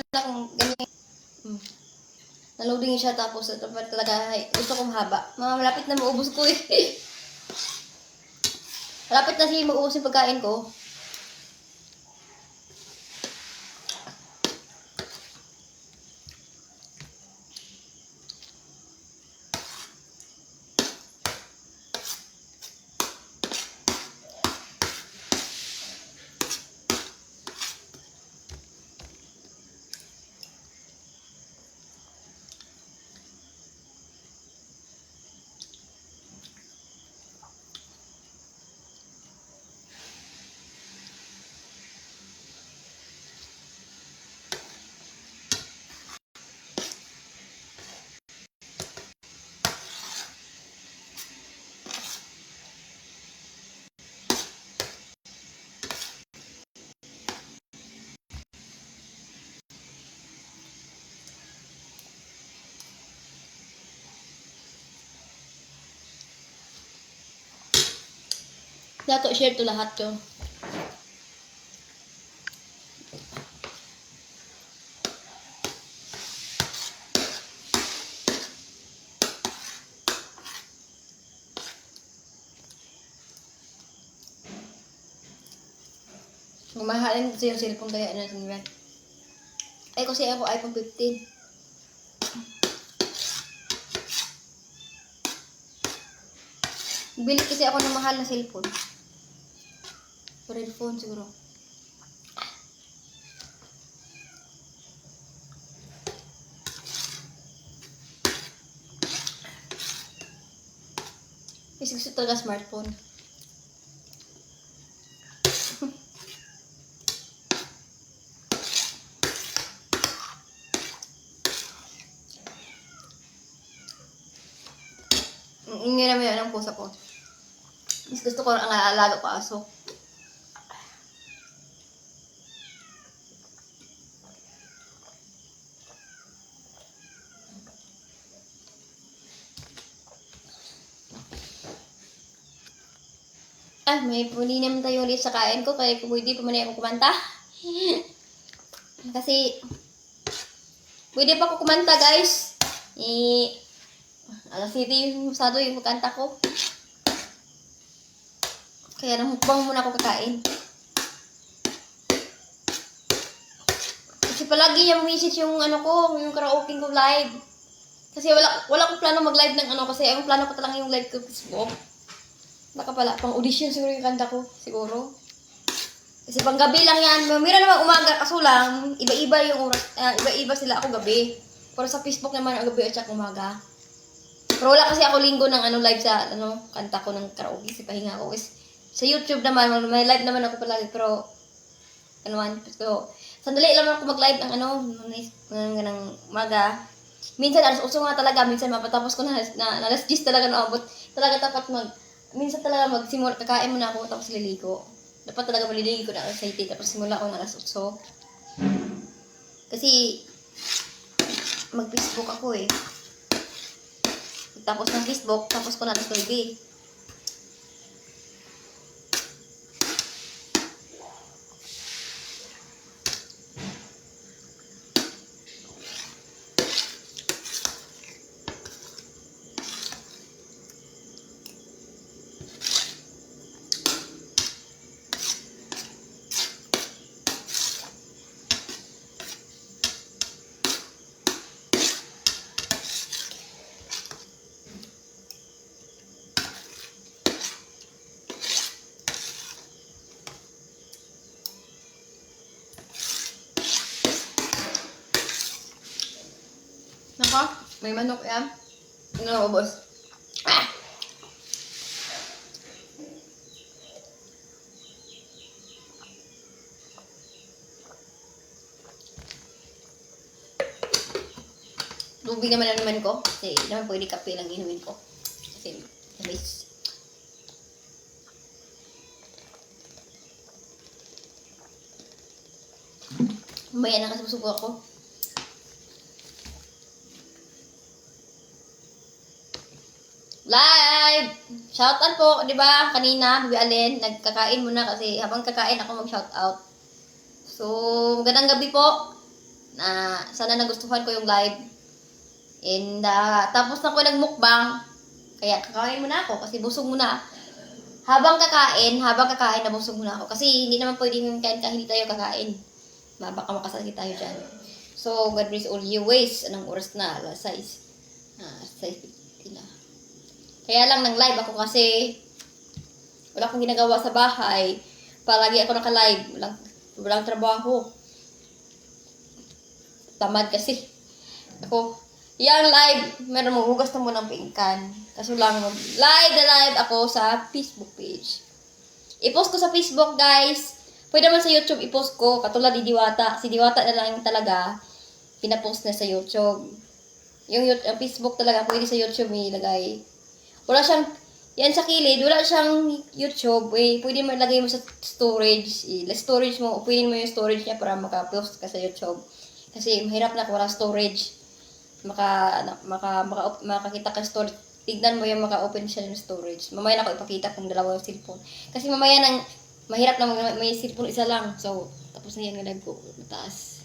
na kung ganyan. Naloading siya tapos dapat talaga gusto kong haba. Malapit na maubos ko eh. Malapit na siya maubos yung pagkain ko. Dato share to lahat ko. Mahalin kasi yung cellphone kaya natin yan. Ay kasi ako iPhone 15. Bili kasi ako ng mahal na cellphone. Red phone siguro. Kasi gusto talaga smartphone. Ingay naman yan ang pusa ko. Mas gusto ko ang alaga ko aso. May puli naman tayo ulit sa kain ko kaya pwede pa man ako kumanta. Kasi pwede pa ako kumanta guys. Alas 7 yung masado yung kanta ko. Kaya namukbang muna ako kakain. Kasi palagi yung message yung ano ko, yung karaoke ko live. Kasi wala akong plano mag-live ng ano kasi ang plano ko talaga yung live ko sa Facebook. Baka pala pang audition siguro yung kanta ko, siguro. Kasi pang gabi lang yan. Mamira naman umaga kaso lang iba-iba yung oras, iba-iba sila ako gabi. Pero sa Facebook naman ang gabi at saka umaga. Pero wala kasi ako linggo ng live sa kanta ko ng karaoke si pahinga ko is sa YouTube naman may live naman ako palagi pero so sandali lang ako mag-live ng ng umaga. Minsan alas 8 nga talaga, minsan mapatapos ko na alas 10 talaga naabot. Talaga dapat minsan talaga magsimula kakain muna ako tapos liligo. Dapat talaga maliligo ko na alas 7 tapos simula ako ng alas 8. Kasi mag-Facebook ako eh. Tapos ng Facebook, tapos ko na alas 9. Nako, may manok yan. Ano, boss? Tubig naman ang naman ko. Kasi naman pwede kape lang inumin ko. Kasi, tamis. Mamaya na kasi susuko ako. Live! Shoutout po, di ba? Kanina, Bibi Allen, nagkakain muna kasi habang kakain ako mag-shoutout. So, magandang gabi po. na sana nagustuhan ko yung live. And tapos na ko nagmukbang. Kaya kakain muna ako kasi busog muna. Habang kakain, nabusog muna ako. Kasi hindi naman pwedeng kain ka, hindi tayo kakain. Baka makasakit tayo dyan. So, God bless all you ways. Anong oras na? Alas 6. 6:50 na. Kaya lang nang live ako kasi wala akong ginagawa sa bahay. Palagi ako naka-live. Walang trabaho. Tamad kasi. Ako, yung live, meron mo, hugas na mo ng pingkan. Kaso lang, live ako sa Facebook page. I-post ko sa Facebook, guys. Pwede naman sa YouTube i-post ko. Katulad ni Diwata. Si Diwata na lang talaga pinapost na sa YouTube. Yung Facebook talaga, pwede sa YouTube ilagay. Wala siyang, yan sa kilid, wala siyang YouTube. Pwede mo ilagay mo sa storage. Storage mo, pwede mo yung storage niya para maka-post ka sa YouTube. Kasi mahirap na kung wala storage. Makakita ka storage. Tignan mo yung maka-open siya ng storage. Mamaya na ako ipakita kung dalawa yung cellphone. Kasi mamaya nang mahirap na may cellphone isa lang. So, tapos na yan nga ko mataas.